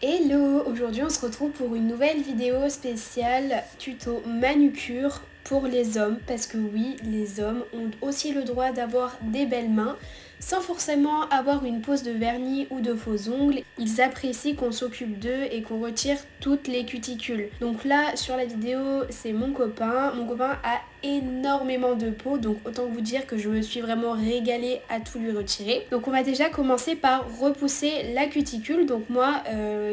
Hello, aujourd'hui on se retrouve pour une nouvelle vidéo spéciale tuto manucure pour les hommes parce que oui, les hommes ont aussi le droit d'avoir des belles mains sans forcément avoir une pose de vernis ou de faux ongles. Ils apprécient qu'on s'occupe d'eux et qu'on retire toutes les cuticules. Donc là sur la vidéo c'est mon copain a énormément de peau, donc autant vous dire que je me suis vraiment régalée à tout lui retirer. Donc on va déjà commencer par repousser la cuticule. Donc moi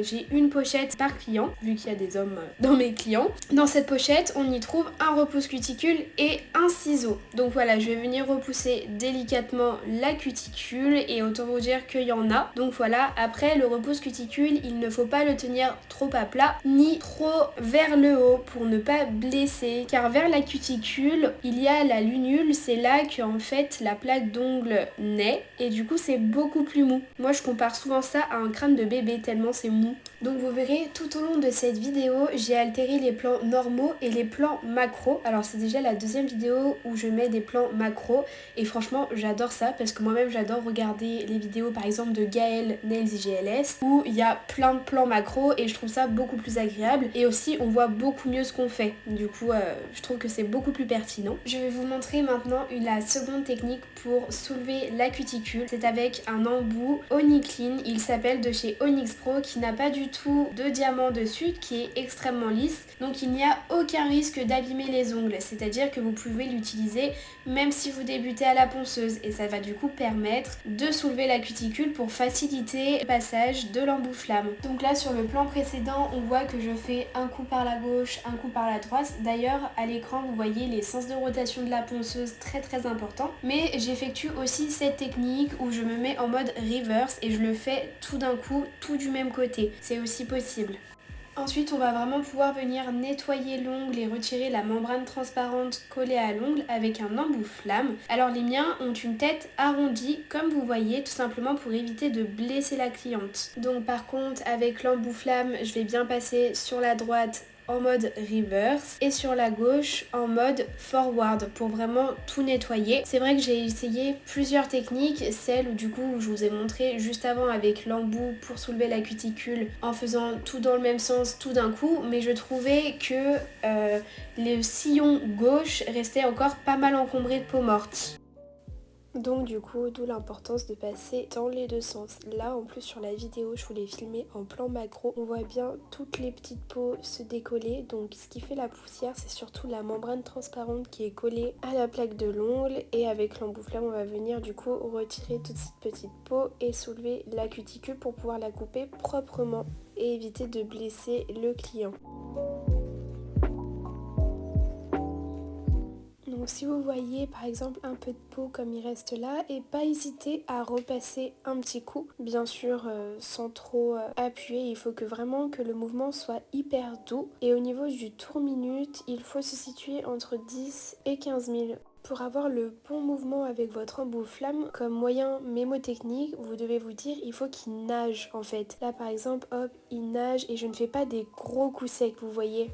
j'ai une pochette par client vu qu'il y a des hommes dans mes clients. Dans cette pochette on y trouve un repousse cuticule et un ciseau. Donc voilà, je vais venir repousser délicatement la cuticule et autant vous dire qu'il y en a. Donc voilà, après le repousse cuticule il ne faut pas le tenir trop à plat ni trop vers le haut pour ne pas blesser, car vers la cuticule il y a la lunule, c'est là que en fait la plaque d'ongle naît et du coup c'est beaucoup plus mou. Moi je compare souvent ça à un crâne de bébé tellement c'est mou. Donc vous verrez tout au long de cette vidéo j'ai altéré les plans normaux et les plans macro. Alors c'est déjà la deuxième vidéo où je mets des plans macro et franchement j'adore ça parce que moi-même j'adore regarder les vidéos par exemple de Gaëlle Nails GLS où il y a plein de plans macro et je trouve ça beaucoup plus agréable et aussi on voit beaucoup mieux ce qu'on fait. Du coup je trouve que c'est beaucoup plus pertinent. Je vais vous montrer maintenant la seconde technique pour soulever la cuticule. C'est avec un embout Onyclean, il s'appelle de chez Onyx Pro, qui n'a pas du tout de diamant dessus, qui est extrêmement lisse. Donc il n'y a aucun risque d'abîmer les ongles, c'est-à-dire que vous pouvez l'utiliser même si vous débutez à la ponceuse et ça va du coup permettre de soulever la cuticule pour faciliter le passage de l'embout flamme. Donc là sur le plan précédent on voit que je fais un coup par la gauche, un coup par la droite. D'ailleurs à l'écran vous voyez les sens de rotation de la ponceuse très importants, mais j'effectue aussi cette technique où je me mets en mode reverse et je le fais tout d'un coup, tout du même côté, c'est aussi possible. Ensuite, on va vraiment pouvoir venir nettoyer l'ongle et retirer la membrane transparente collée à l'ongle avec un embout flamme. Alors les miens ont une tête arrondie, comme vous voyez, tout simplement pour éviter de blesser la cliente. Donc par contre, avec l'embout flamme, je vais bien passer sur la droite en mode reverse et sur la gauche en mode forward pour vraiment tout nettoyer. C'est vrai que j'ai essayé plusieurs techniques, celle où du coup je vous ai montré juste avant avec l'embout pour soulever la cuticule en faisant tout dans le même sens tout d'un coup, mais je trouvais que le sillon gauche restait encore pas mal encombré de peau morte. Donc du coup, d'où l'importance de passer dans les deux sens. Là, en plus sur la vidéo, je vous l'ai filmé en plan macro. On voit bien toutes les petites peaux se décoller. Donc ce qui fait la poussière, c'est surtout la membrane transparente qui est collée à la plaque de l'ongle. Et avec l'embout flamme, on va venir du coup retirer toute cette petite peau et soulever la cuticule pour pouvoir la couper proprement et éviter de blesser le client. Donc si vous voyez par exemple un peu de peau comme il reste là, et pas hésiter à repasser un petit coup, bien sûr sans trop appuyer, il faut que vraiment que le mouvement soit hyper doux. Et au niveau du tour minute, il faut se situer entre 10 et 15 000. Pour avoir le bon mouvement avec votre embout flamme, comme moyen mémotechnique, vous devez vous dire il faut qu'il nage en fait. Là par exemple, hop, il nage et je ne fais pas des gros coups secs, vous voyez.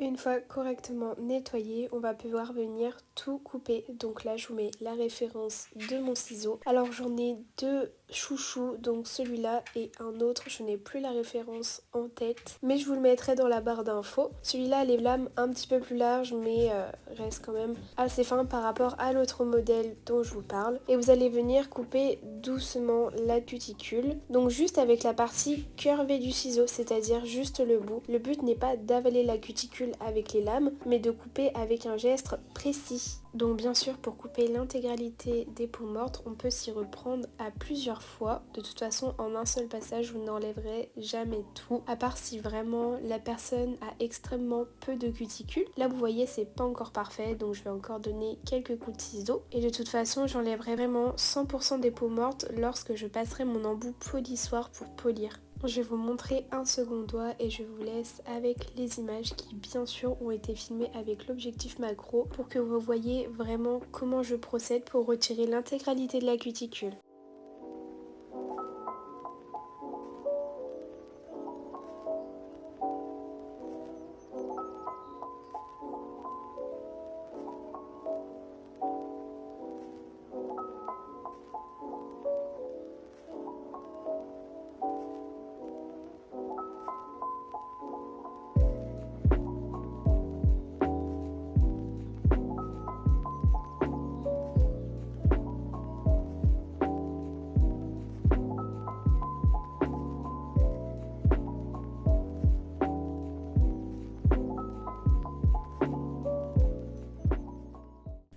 Une fois correctement nettoyé, on va pouvoir venir tout couper. Donc là, je vous mets la référence de mon ciseau. Alors j'en ai deux chouchous, donc celui-là et un autre, je n'ai plus la référence en tête, mais je vous le mettrai dans la barre d'infos. Celui-là, les lames un petit peu plus larges, mais reste quand même assez fin par rapport à l'autre modèle dont je vous parle. Et vous allez venir couper doucement la cuticule, donc juste avec la partie curvée du ciseau, c'est-à-dire juste le bout. Le but n'est pas d'avaler la cuticule avec les lames, mais de couper avec un geste précis. Donc bien sûr, pour couper l'intégralité des peaux mortes, on peut s'y reprendre à plusieurs fois. De toute façon, en un seul passage, vous n'enlèverez jamais tout, à part si vraiment la personne a extrêmement peu de cuticules. Là, vous voyez, c'est pas encore parfait, donc je vais encore donner quelques coups de ciseaux. Et de toute façon, j'enlèverai vraiment 100% des peaux mortes lorsque je passerai mon embout polissoir pour polir. Je vais vous montrer un second doigt et je vous laisse avec les images qui bien sûr ont été filmées avec l'objectif macro pour que vous voyez vraiment comment je procède pour retirer l'intégralité de la cuticule.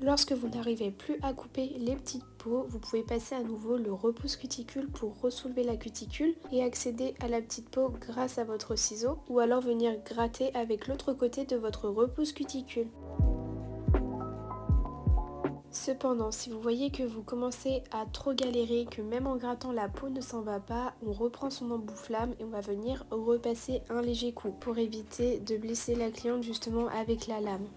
Lorsque vous n'arrivez plus à couper les petites peaux, vous pouvez passer à nouveau le repousse cuticule pour ressoulever la cuticule et accéder à la petite peau grâce à votre ciseau ou alors venir gratter avec l'autre côté de votre repousse cuticule. Cependant, si vous voyez que vous commencez à trop galérer, que même en grattant la peau ne s'en va pas, on reprend son embout flamme et on va venir repasser un léger coup pour éviter de blesser la cliente justement avec la lame.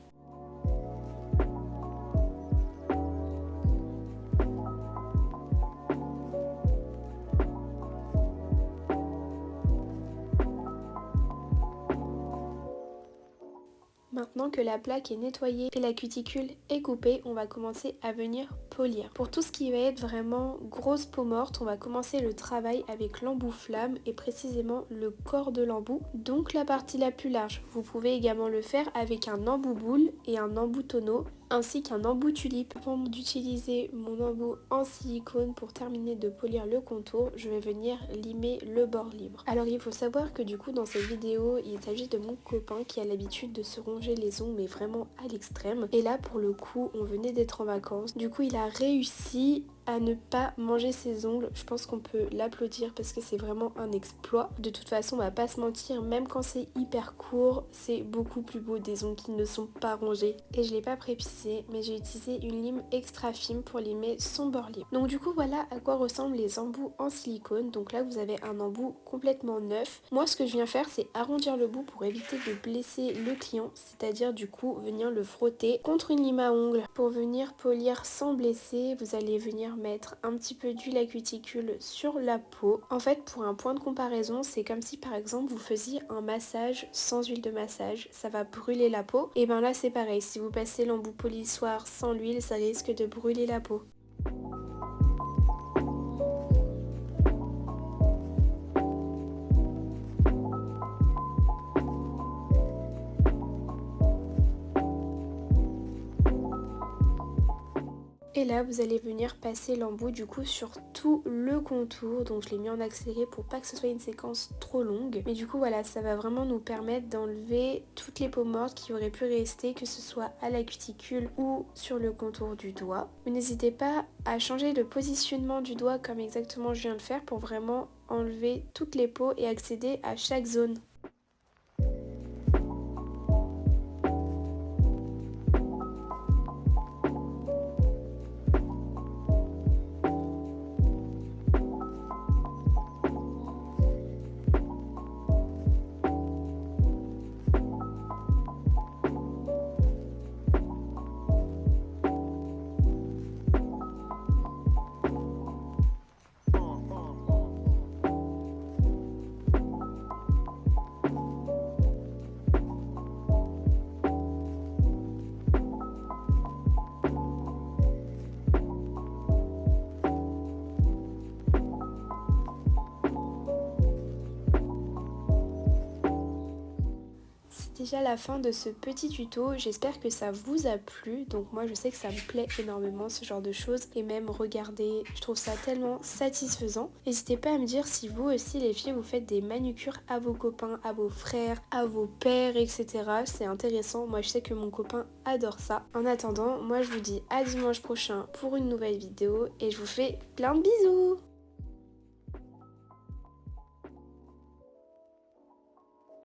Maintenant que la plaque est nettoyée et la cuticule est coupée, on va commencer à venir polir. Pour tout ce qui va être vraiment grosse peau morte, on va commencer le travail avec l'embout flamme et précisément le corps de l'embout, donc la partie la plus large. Vous pouvez également le faire avec un embout boule et un embout tonneau, ainsi qu'un embout tulipe. Avant d'utiliser mon embout en silicone pour terminer de polir le contour, je vais venir limer le bord libre. Alors il faut savoir que du coup dans cette vidéo, il s'agit de mon copain qui a l'habitude de se ronger les ongles mais vraiment à l'extrême. Et là pour le coup, on venait d'être en vacances. Du coup il a réussi à ne pas manger ses ongles. Je pense qu'on peut l'applaudir parce que c'est vraiment un exploit. De toute façon, on va pas se mentir, même quand c'est hyper court, c'est beaucoup plus beau des ongles qui ne sont pas rongés. Et je l'ai pas précisé, mais j'ai utilisé une lime extra fine pour limer son bord libre. Donc du coup, voilà à quoi ressemblent les embouts en silicone. Donc là, vous avez un embout complètement neuf. Moi, ce que je viens faire, c'est arrondir le bout pour éviter de blesser le client, c'est-à-dire du coup, venir le frotter contre une lime à ongles. Pour venir polir sans blesser, vous allez venir mettre un petit peu d'huile à cuticule sur la peau. En fait, pour un point de comparaison, c'est comme si par exemple vous faisiez un massage sans huile de massage, ça va brûler la peau. Et ben là c'est pareil, si vous passez l'embout polissoir sans l'huile, ça risque de brûler la peau. Et là, vous allez venir passer l'embout du coup sur tout le contour. Donc je l'ai mis en accéléré pour pas que ce soit une séquence trop longue. Mais du coup voilà, ça va vraiment nous permettre d'enlever toutes les peaux mortes qui auraient pu rester, que ce soit à la cuticule ou sur le contour du doigt. Mais n'hésitez pas à changer le positionnement du doigt comme exactement je viens de faire pour vraiment enlever toutes les peaux et accéder à chaque zone. déjà la fin de ce petit tuto, j'espère que ça vous a plu. Donc moi je sais que ça me plaît énormément ce genre de choses et même regarder, je trouve ça tellement satisfaisant. N'hésitez pas à me dire si vous aussi les filles vous faites des manucures à vos copains, à vos frères, à vos pères, etc. C'est intéressant, moi je sais que mon copain adore ça. En attendant, moi je vous dis à dimanche prochain pour une nouvelle vidéo et je vous fais plein de bisous.